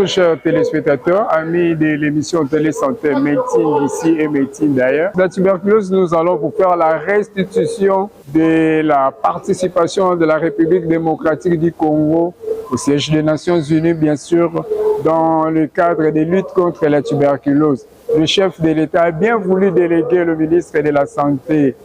Bonjour chers téléspectateurs, amis de l'émission Télé Santé Médecine d'ici et Médecine d'ailleurs. La tuberculose, nous allons vous faire la restitution de la participation de la République démocratique du Congo au siège des Nations Unies, bien sûr, dans le cadre des luttes contre la tuberculose. Le chef de l'État a bien voulu déléguer le ministre de la Santé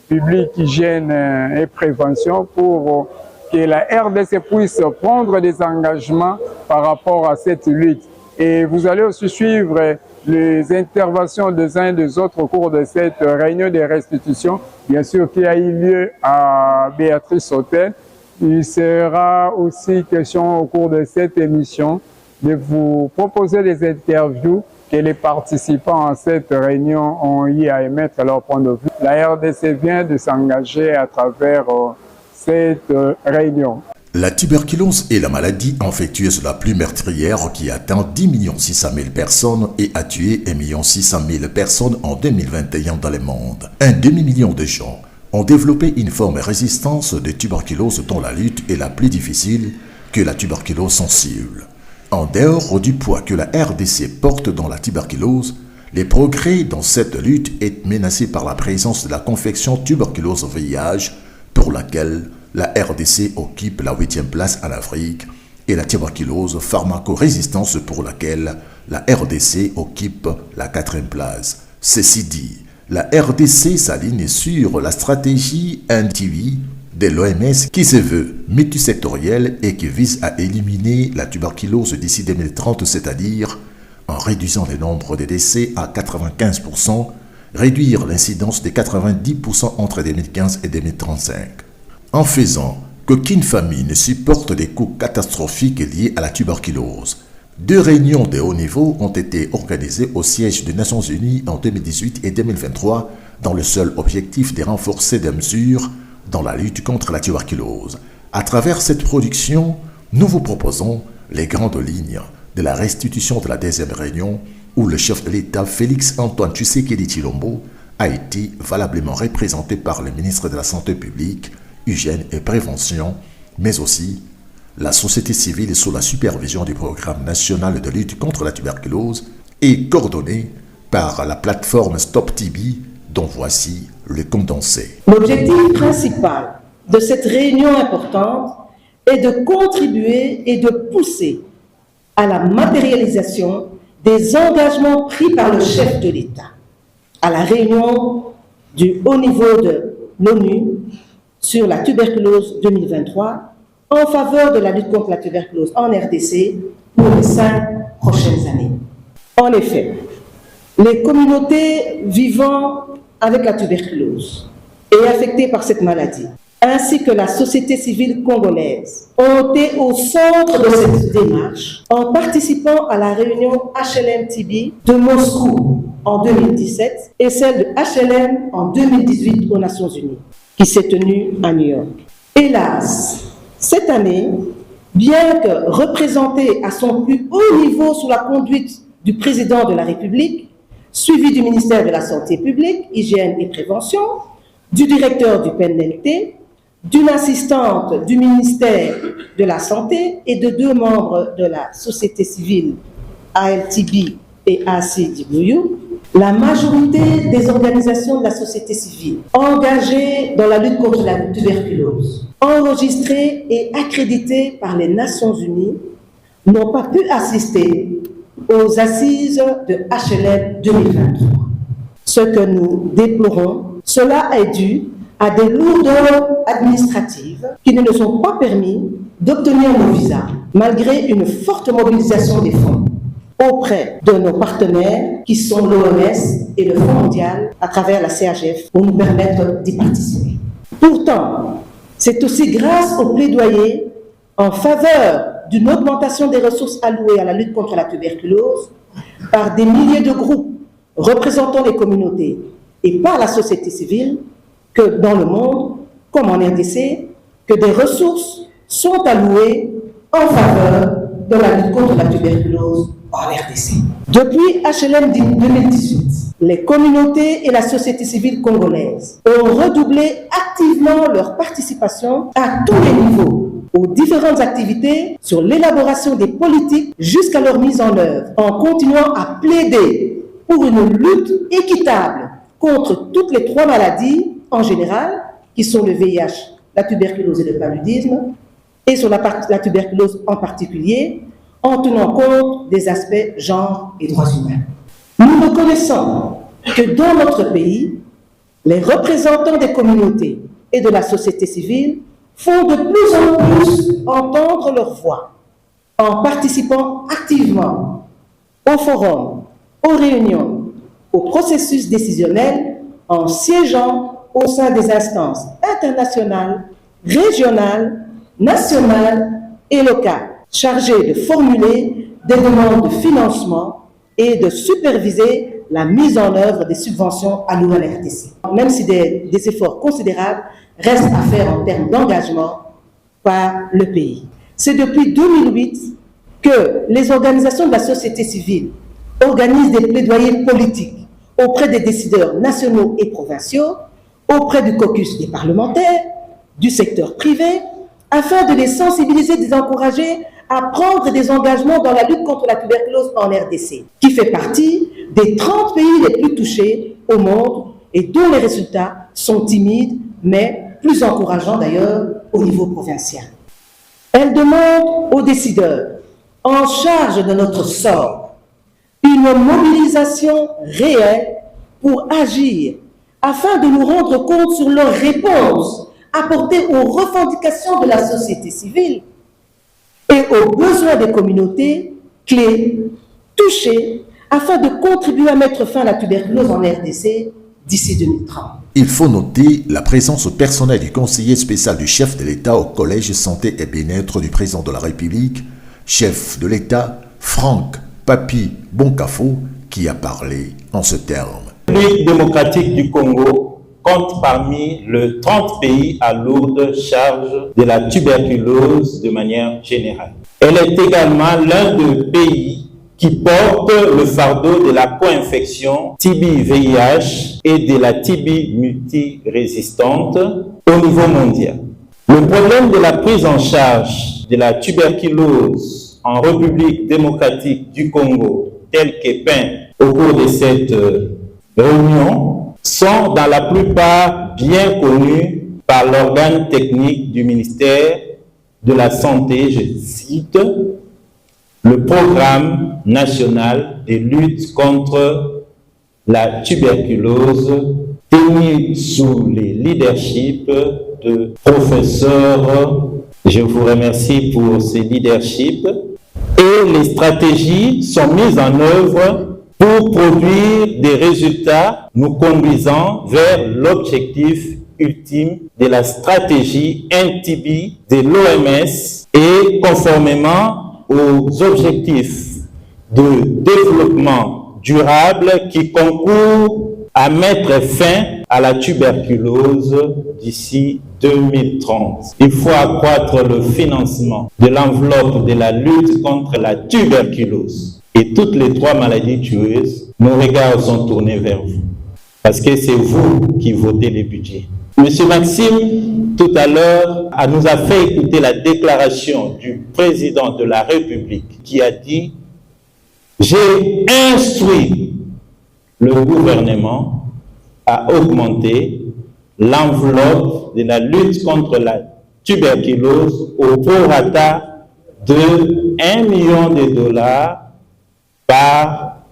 publique, hygiène et prévention pour que la RDC puisse prendre des engagements par rapport à cette lutte. Et vous allez aussi suivre les interventions des uns et des autres au cours de cette réunion de restitution, bien sûr, qui a eu lieu à Béatrice Hôtel. Il sera aussi question au cours de cette émission de vous proposer des interviews que les participants à cette réunion ont eu à émettre leur point de vue. La RDC vient de s'engager à travers cette réunion. La tuberculose est la maladie infectieuse la plus meurtrière qui atteint 10 600 000 personnes et a tué 1 600 000 personnes en 2021 dans le monde. Un demi-million de gens ont développé une forme de résistance de tuberculose dont la lutte est la plus difficile que la tuberculose sensible. En dehors du poids que la RDC porte dans la tuberculose, les progrès dans cette lutte est menacé par la présence de la confection tuberculose-VIH pour laquelle la RDC occupe la 8e place en Afrique et la tuberculose pharmacorésistance pour laquelle la RDC occupe la 4e place. Ceci dit, la RDC s'aligne sur la stratégie NTV de l'OMS qui se veut multisectorielle et qui vise à éliminer la tuberculose d'ici 2030, c'est-à-dire en réduisant le nombre de décès à 95%, réduire l'incidence de 90% entre 2015 et 2035. En faisant qu'aucune famille ne supporte des coûts catastrophiques liés à la tuberculose. 2 réunions de haut niveau ont été organisées au siège des Nations Unies en 2018 et 2023 dans le seul objectif de renforcer des mesures dans la lutte contre la tuberculose. À travers cette production, nous vous proposons les grandes lignes de la restitution de la 2e réunion où le chef de l'État Félix Antoine Tshisekedi Tshilombo a été valablement représenté par le ministre de la Santé publique, Hygiène et Prévention, mais aussi la société civile sous la supervision du Programme national de lutte contre la tuberculose et coordonné par la plateforme Stop TB, dont voici le condensé. L'objectif principal de cette réunion importante est de contribuer et de pousser à la matérialisation des engagements pris par le chef de l'État à la réunion du haut niveau de l'ONU sur la tuberculose 2023 en faveur de la lutte contre la tuberculose en RDC pour les 5 prochaines années. En effet, les communautés vivant avec la tuberculose et affectées par cette maladie, ainsi que la société civile congolaise, ont été au centre de cette démarche en participant à la réunion HLM-TB de Moscou en 2017 et celle de HLM en 2018 aux Nations Unies, qui s'est tenue à New York. Hélas, cette année, bien que représentée à son plus haut niveau sous la conduite du président de la République, suivi du ministère de la Santé publique, Hygiène et Prévention, du directeur du PNLT, d'une assistante du ministère de la Santé et de 2 membres de la société civile ALTB et ACDBU, la majorité des organisations de la société civile engagées dans la lutte contre la tuberculose, enregistrées et accréditées par les Nations Unies, n'ont pas pu assister aux assises de HLM 2023. Ce que nous déplorons, cela est dû à des lourdeurs administratives qui ne nous ont pas permis d'obtenir nos visas, malgré une forte mobilisation des fonds auprès de nos partenaires qui sont l'OMS et le Fonds mondial à travers la CHF pour nous permettre d'y participer. Pourtant, c'est aussi grâce au plaidoyer en faveur d'une augmentation des ressources allouées à la lutte contre la tuberculose par des milliers de groupes représentant les communautés et par la société civile que dans le monde, comme en RDC, que des ressources sont allouées en faveur de la lutte contre la tuberculose en RDC. Depuis HLM 2018, les communautés et la société civile congolaise ont redoublé activement leur participation à tous les niveaux aux différentes activités sur l'élaboration des politiques jusqu'à leur mise en œuvre, en continuant à plaider pour une lutte équitable contre toutes les 3 maladies en général, qui sont le VIH, la tuberculose et le paludisme, et sur la tuberculose en particulier, en tenant compte des aspects genre et droits humains. Nous reconnaissons que dans notre pays, les représentants des communautés et de la société civile font de plus en plus entendre leur voix en participant activement aux forums, aux réunions, au processus décisionnel, en siégeant au sein des instances internationales, régionales, nationales et locales, chargées de formuler des demandes de financement et de superviser la mise en œuvre des subventions allouées à la RDC. Même si des efforts considérables restent à faire en termes d'engagement par le pays. C'est depuis 2008 que les organisations de la société civile organisent des plaidoyers politiques auprès des décideurs nationaux et provinciaux, auprès du caucus des parlementaires, du secteur privé, afin de les sensibiliser, de les encourager à prendre des engagements dans la lutte contre la tuberculose en RDC, qui fait partie des 30 pays les plus touchés au monde et dont les résultats sont timides, mais plus encourageants d'ailleurs au niveau provincial. Elle demande aux décideurs en charge de notre sort une mobilisation réelle pour agir afin de nous rendre compte sur leurs réponses apportées aux revendications de la société civile et aux besoins des communautés clés touchées afin de contribuer à mettre fin à la tuberculose en RDC d'ici 2030. Il faut noter la présence personnelle du conseiller spécial du chef de l'État au Collège Santé et Bien-être du président de la République, chef de l'État, Franck Papi Bonkafo, qui a parlé en ce terme. La République démocratique du Congo compte parmi les 30 pays à lourde charge de la tuberculose de manière générale. Elle est également l'un des pays qui porte le fardeau de la co-infection TB-VIH et de la TB multirésistante au niveau mondial. Le problème de la prise en charge de la tuberculose en République démocratique du Congo, tel qu'est peint au cours de cette réunion, sont dans la plupart bien connus par l'organe technique du ministère de la Santé, je cite, le Programme national de lutte contre la tuberculose tenu sous le leadership de professeurs. Je vous remercie pour ce leadership. Et les stratégies sont mises en œuvre pour produire des résultats nous conduisant vers l'objectif ultime de la stratégie anti-TB de l'OMS et conformément aux objectifs de développement durable qui concourent à mettre fin à la tuberculose d'ici 2030. Il faut accroître le financement de l'enveloppe de la lutte contre la tuberculose et toutes les 3 maladies tueuses. Nos regards sont tournés vers vous parce que c'est vous qui votez les budgets. Monsieur Maxime, tout à l'heure, nous a fait écouter la déclaration du président de la République qui a dit « J'ai instruit le gouvernement à augmenter l'enveloppe de la lutte contre la tuberculose au prorata de $1 million par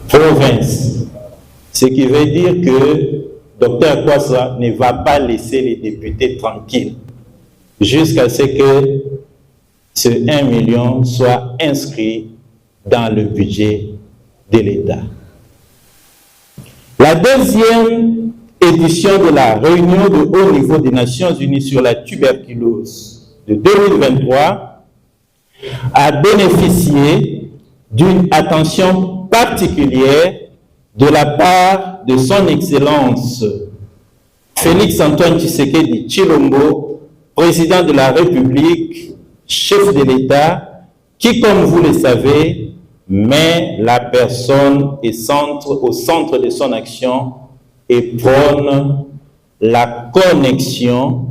province. » Ce qui veut dire que Dr Kwasa ne va pas laisser les députés tranquilles jusqu'à ce que ce 1 million soit inscrit dans le budget de l'État. La deuxième édition de la réunion de haut niveau des Nations Unies sur la tuberculose de 2023 a bénéficié d'une attention particulière de la part de son Excellence Félix-Antoine Tshisekedi Tshilombo, président de la République, chef de l'État, qui, comme vous le savez, met la personne au centre de son action et prône la connexion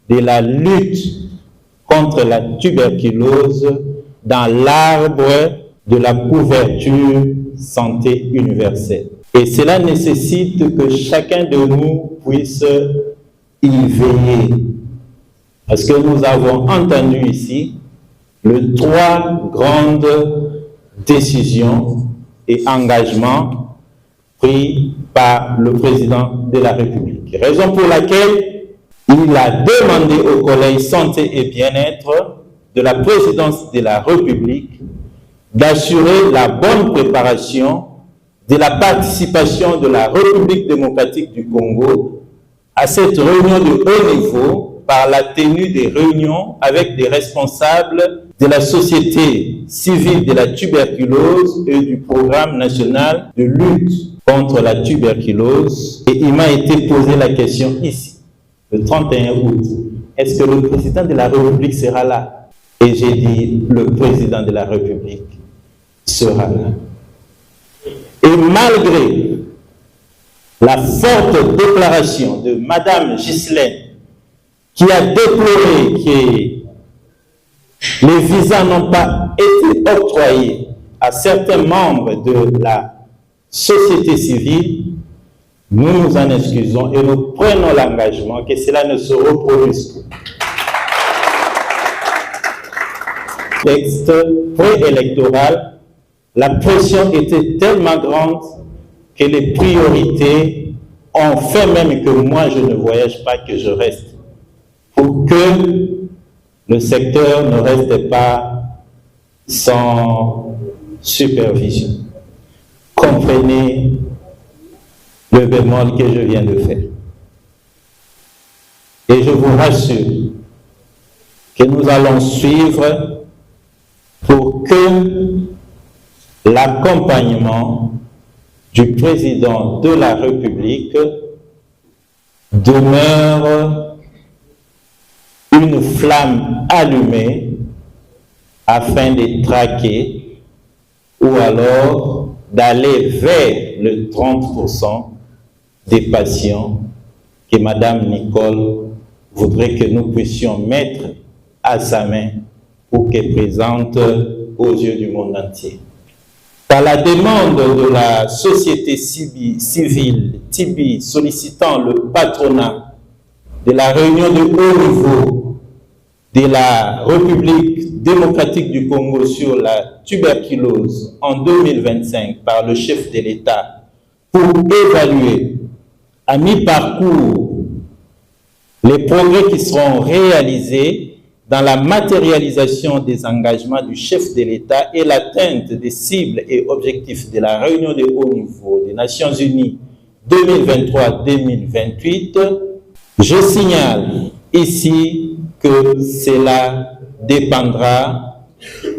de la lutte contre la tuberculose dans l'arbre de la couverture santé universelle. Et cela nécessite que chacun de nous puisse y veiller. Parce que nous avons entendu ici les 3 grandes décisions et engagements pris par le président de la République. Raison pour laquelle il a demandé au Collège Santé et Bien-être de la présidence de la République d'assurer la bonne préparation de la participation de la République démocratique du Congo à cette réunion de haut niveau par la tenue des réunions avec des responsables de la société civile de la tuberculose et du programme national de lutte contre la tuberculose. Et il m'a été posé la question ici, le 31 août, est-ce que le président de la République sera là? Et j'ai dit, le président de la République sera là. Et malgré la forte déclaration de Madame Ghislaine, qui a déploré que les visas n'ont pas été octroyés à certains membres de la société civile, nous nous en excusons et nous prenons l'engagement que cela ne se reproduise plus. Texte préélectoral, la pression était tellement grande que les priorités ont fait même que moi je ne voyage pas, que je reste, pour que le secteur ne reste pas sans supervision. Comprenez le bémol que je viens de faire. Et je vous rassure que nous allons suivre pour que l'accompagnement du président de la République demeure une flamme allumée afin de traquer ou alors d'aller vers le 30% des patients que Madame Nicole voudrait que nous puissions mettre à sa main pour qu'elle présente aux yeux du monde entier. Par la demande de la société civile TIBI sollicitant le patronat de la réunion de haut niveau de la République démocratique du Congo sur la tuberculose en 2025 par le chef de l'État pour évaluer à mi-parcours les progrès qui seront réalisés dans la matérialisation des engagements du chef de l'État et l'atteinte des cibles et objectifs de la réunion de haut niveau des Nations Unies 2023-2028, je signale ici que cela dépendra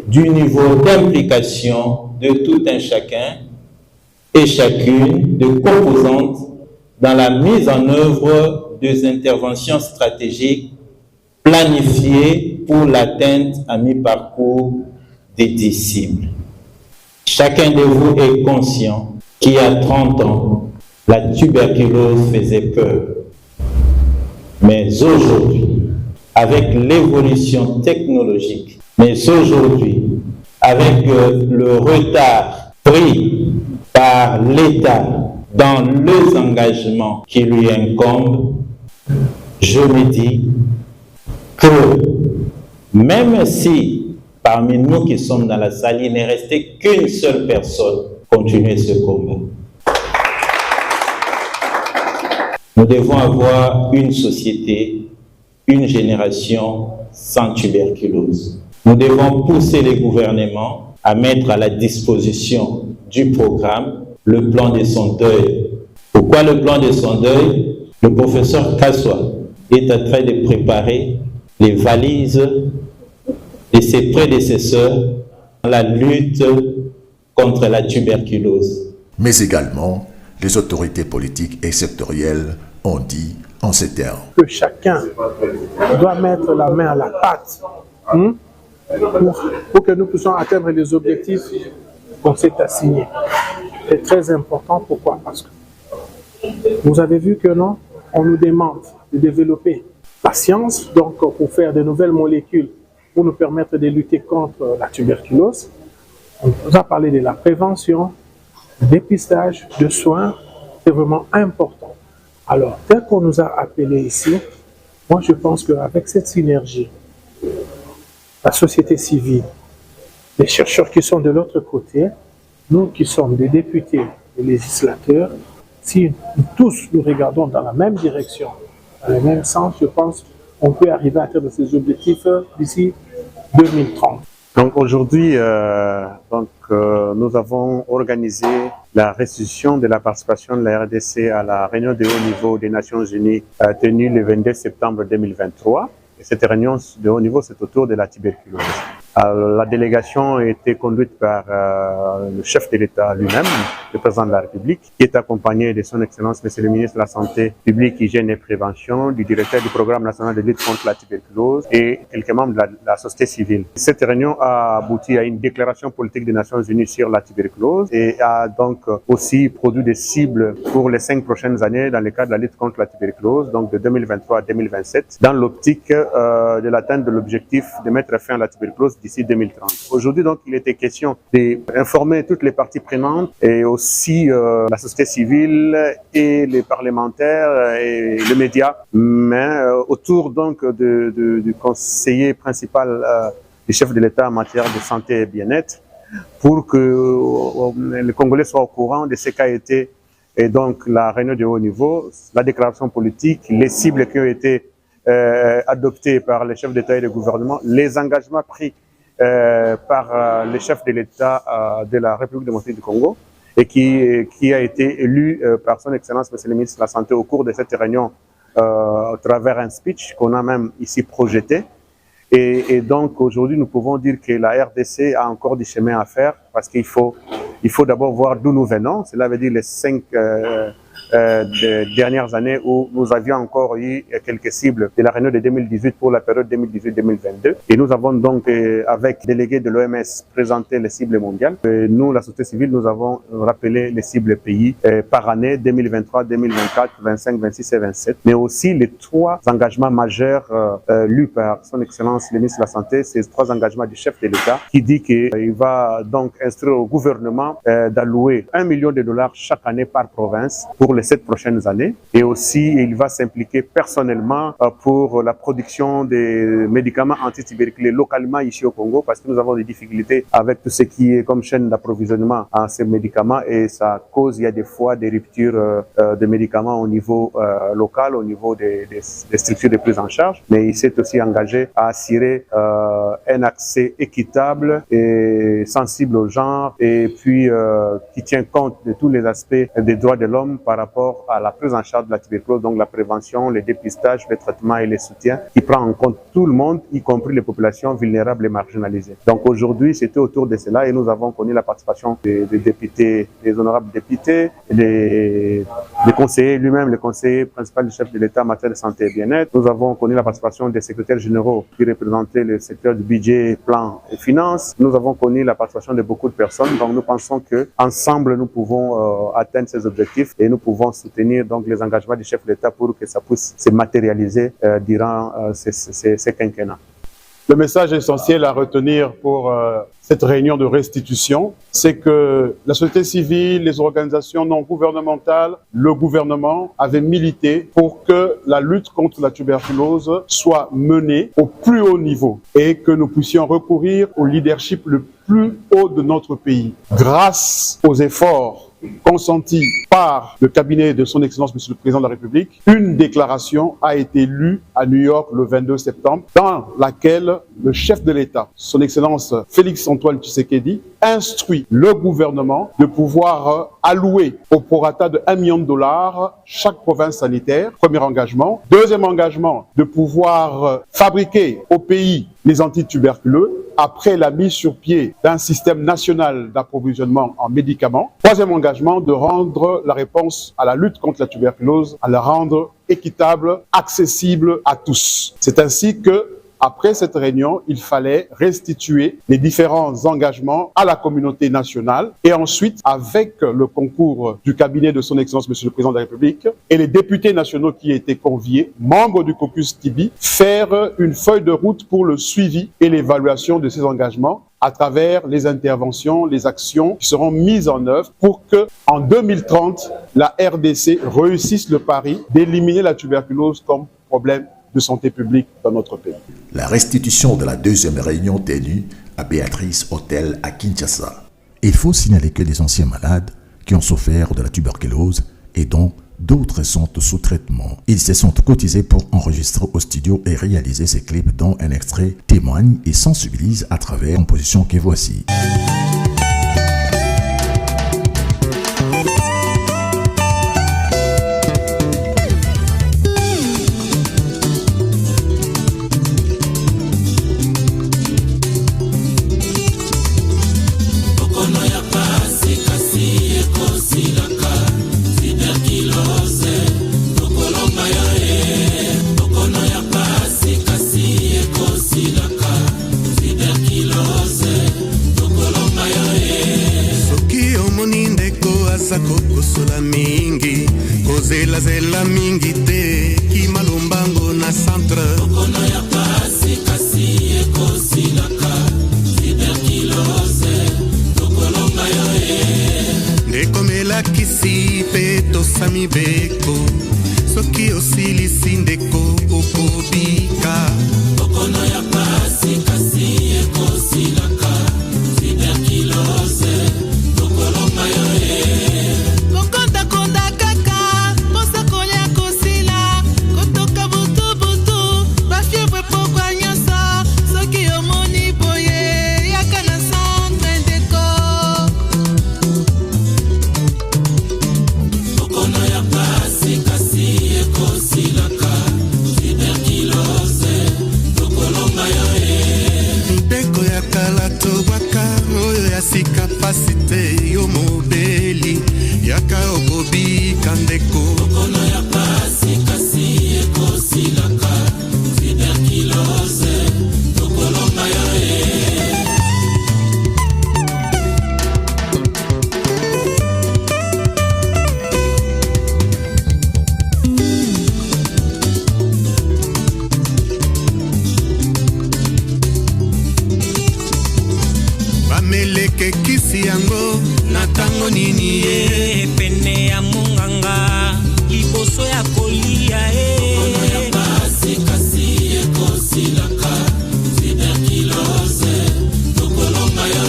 du niveau d'implication de tout un chacun et chacune de composantes dans la mise en œuvre des interventions stratégiques planifiées pour l'atteinte à mi-parcours des 10 cibles. Chacun de vous est conscient qu'il y a 30 ans, la tuberculose faisait peur. Mais aujourd'hui, avec l'évolution technologique, mais aujourd'hui, avec le retard pris par l'État dans les engagements qui lui incombent, je me dis que même si parmi nous qui sommes dans la salle, il n'est resté qu'une seule personne, continuer ce combat. Nous devons avoir une société, une génération sans tuberculose. Nous devons pousser les gouvernements à mettre à la disposition du programme le plan de son deuil. Pourquoi le plan de son deuil? Le professeur Kassoua est en train de préparer les valises de ses prédécesseurs dans la lutte contre la tuberculose. Mais également, les autorités politiques et sectorielles ont dit en ces termes. Que chacun doit mettre la main à la pâte pour que nous puissions atteindre les objectifs qu'on s'est assignés. C'est très important. Pourquoi? Parce que vous avez vu que non, on nous demande de développer la science, donc pour faire de nouvelles molécules pour nous permettre de lutter contre la tuberculose. On nous a parlé de la prévention, du dépistage, de soins. C'est vraiment important. Alors, tel qu'on nous a appelés ici, moi je pense qu'avec cette synergie, la société civile, les chercheurs qui sont de l'autre côté, nous qui sommes des députés, des législateurs, si nous tous nous regardons dans la même direction, dans le même sens, je pense qu'on peut arriver à atteindre ces objectifs d'ici 2030. Donc aujourd'hui, nous avons organisé la restitution de la participation de la RDC à la réunion de haut niveau des Nations Unies tenue le 22 septembre 2023. Et cette réunion de haut niveau, c'est autour de la tuberculose. La délégation a été conduite par le chef de l'État lui-même, le président de la République, qui est accompagné de son Excellence, Monsieur le ministre de la Santé publique, Hygiène et Prévention, du directeur du Programme national de lutte contre la tuberculose et quelques membres de la société civile. Cette réunion a abouti à une déclaration politique des Nations Unies sur la tuberculose et a donc aussi produit des cibles pour les 5 prochaines années dans le cadre de la lutte contre la tuberculose, donc de 2023 à 2027, dans l'optique de l'atteinte de l'objectif de mettre fin à la tuberculose d'ici 2030. Aujourd'hui, donc, il était question d'informer toutes les parties prenantes et aussi la société civile et les parlementaires et les médias, mais autour donc du conseiller principal du chef de l'État en matière de santé et bien-être, pour que les Congolais soient au courant de ce qu'a été et donc la réunion de haut niveau, la déclaration politique, les cibles qui ont été adoptées par les chefs d'État et de gouvernement, les engagements pris par les chefs de l'État de la République démocratique du Congo et qui a été élu par son Excellence, Monsieur le ministre de la Santé, au cours de cette réunion à travers un speech qu'on a même ici projeté. Et donc aujourd'hui, nous pouvons dire que la RDC a encore du chemin à faire parce qu'il faut d'abord voir d'où nous venons. Cela veut dire les 5 dernières années où nous avions encore eu quelques cibles de la réunion de 2018 pour la période 2018-2022. Et nous avons donc, avec délégués de l'OMS, présenté les cibles mondiales. Et nous, la société civile, nous avons rappelé les cibles pays par année 2023, 2024, 25, 26 et 27. Mais aussi les 3 engagements majeurs lus par son Excellence le ministre de la Santé, ces 3 engagements du chef de l'État qui dit qu'il va donc instruire au gouvernement d'allouer $1 million chaque année par province pour les 7 prochaines années. Et aussi, il va s'impliquer personnellement pour la production des médicaments antituberculés localement ici au Congo, parce que nous avons des difficultés avec tout ce qui est comme chaîne d'approvisionnement à ces médicaments et ça cause, il y a des fois des ruptures de médicaments au niveau local, au niveau des structures de prise en charge. Mais il s'est aussi engagé à assurer un accès équitable et sensible au genre et puis qui tient compte de tous les aspects des droits de l'homme par rapport à la prise en charge de la tuberculose, donc la prévention, le dépistage, le traitement et le soutien, qui prend en compte tout le monde, y compris les populations vulnérables et marginalisées. Donc aujourd'hui, c'était autour de cela et nous avons connu la participation des députés, des honorables députés, des conseillers lui-même, le conseiller principal du chef de l'État en matière de santé et bien-être. Nous avons connu la participation des secrétaires généraux qui représentaient le secteur du budget, plan et finances. Nous avons connu la participation de beaucoup de personnes. Donc nous pensons que ensemble nous pouvons atteindre ces objectifs et nous pouvons soutenir donc les engagements du chef de l'État pour que ça puisse se matérialiser durant ces quinquennats. Le message essentiel à retenir pour cette réunion de restitution, c'est que la société civile, les organisations non gouvernementales, le gouvernement avaient milité pour que la lutte contre la tuberculose soit menée au plus haut niveau et que nous puissions recourir au leadership le plus haut de notre pays. Grâce aux efforts consentis par le cabinet de son Excellence, Monsieur le Président de la République, une déclaration a été lue à New York le 22 septembre, dans laquelle le chef de l'État, son Excellence Félix-Antoine Tshisekedi, instruit le gouvernement de pouvoir allouer au prorata de $1 million chaque province sanitaire, premier engagement. Deuxième engagement, de pouvoir fabriquer au pays les antituberculeux après la mise sur pied d'un système national d'approvisionnement en médicaments. Troisième engagement, de rendre la réponse à la lutte contre la tuberculose, à la rendre équitable, accessible à tous. C'est ainsi que, après cette réunion, il fallait restituer les différents engagements à la communauté nationale et ensuite, avec le concours du cabinet de son Excellence, Monsieur le Président de la République, et les députés nationaux qui étaient conviés, membres du caucus Tibi, faire une feuille de route pour le suivi et l'évaluation de ces engagements à travers les interventions, les actions qui seront mises en œuvre pour que, en 2030, la RDC réussisse le pari d'éliminer la tuberculose comme problème de santé publique dans notre pays. La restitution de la deuxième réunion tenue à Béatrice Hôtel à Kinshasa. Il faut signaler que les anciens malades qui ont souffert de la tuberculose et dont d'autres sont sous traitement. Ils se sont cotisés pour enregistrer au studio et réaliser ces clips dont un extrait témoigne et sensibilise à travers une composition que voici. kokosola mingi kozelazela mingi te kimalombango na centre okono ya pasi kasi ekosilaka tuberculose tokolonga yo ndekomelakisi mpe tosami beko soki osilisi ndeko okobika okono ya pasi kasi ekosilaka tuberculose tokolonga yo kapasite yo mobeli yaka okobi kandeko okono ya pasi kasi ekosilaka tuberculose tokolonga yo bameleke kisi yango na tango nini ye pene ya munganga liboso ya kolia okono ya pasi kasi ekosilaka tuberculose tokolonga yo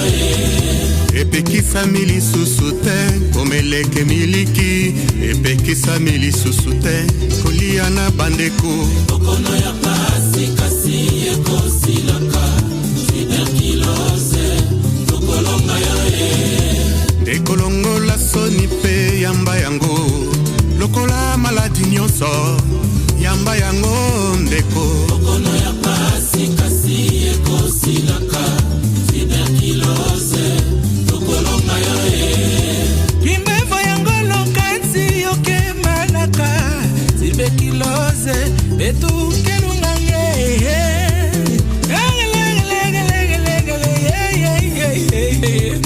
epekisami lisusu te komeleke miliki epekisami lisusu te kolia na bandeko okono ya pasi kasi ekosilaka tuberculose tokolonga yo ndekolongola soni mpe yamba yango lokola maladi nyonso yamba yango ndeko okono ya pasi kasi ekosilaka tuberculose tokolonga yo kimbevo yango lokati yokemalaka tuberculose etukelungange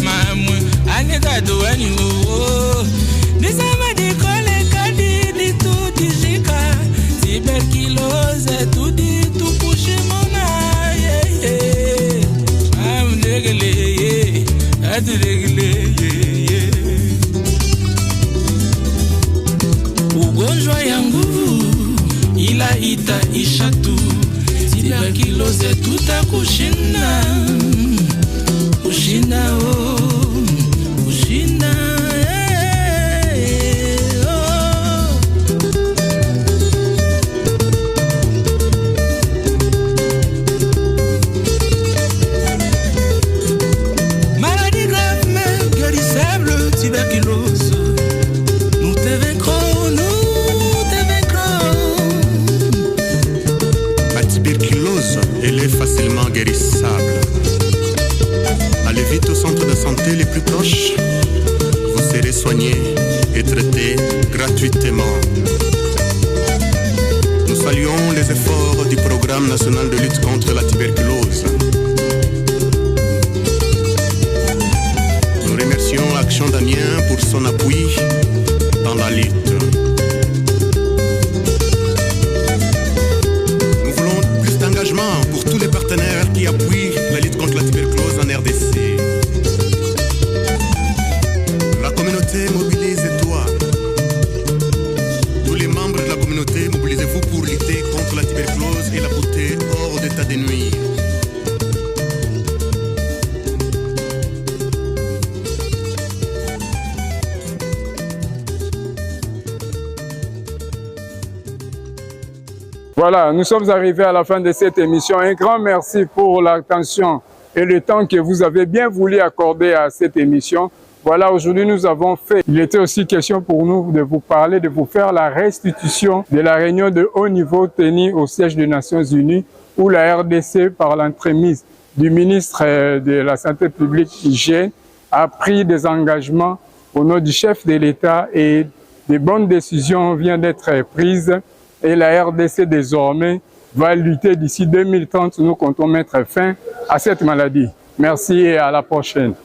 mamu anita duani wo nisama di kole kadi di tu dijika tuberculose tu di tu pushimona am negele adregele ugonjwa yangu ila ita ishatu tuberculose tutakushinda Ushina oh, Ushina oh. Maladie grave mais guérissable, tuberculose. Nous te vaincrons, nous te vaincrons. La tuberculose, elle est facilement guérissable. Allez vite au centre de santé les plus proches. Vous serez soigné et traité gratuitement. Nous saluons les efforts du Programme national de lutte contre la Voilà, nous sommes arrivés à la fin de cette émission. Un grand merci pour l'attention et le temps que vous avez bien voulu accorder à cette émission. Voilà, aujourd'hui nous avons fait. Il était aussi question pour nous de vous parler, de vous faire la restitution de la réunion de haut niveau tenue au siège des Nations Unies, où la RDC, par l'entremise du ministre de la Santé publique, hygiène, a pris des engagements au nom du chef de l'État et des bonnes décisions viennent d'être prises. Et la RDC désormais va lutter d'ici 2030. Nous comptons mettre fin à cette maladie. Merci et à la prochaine.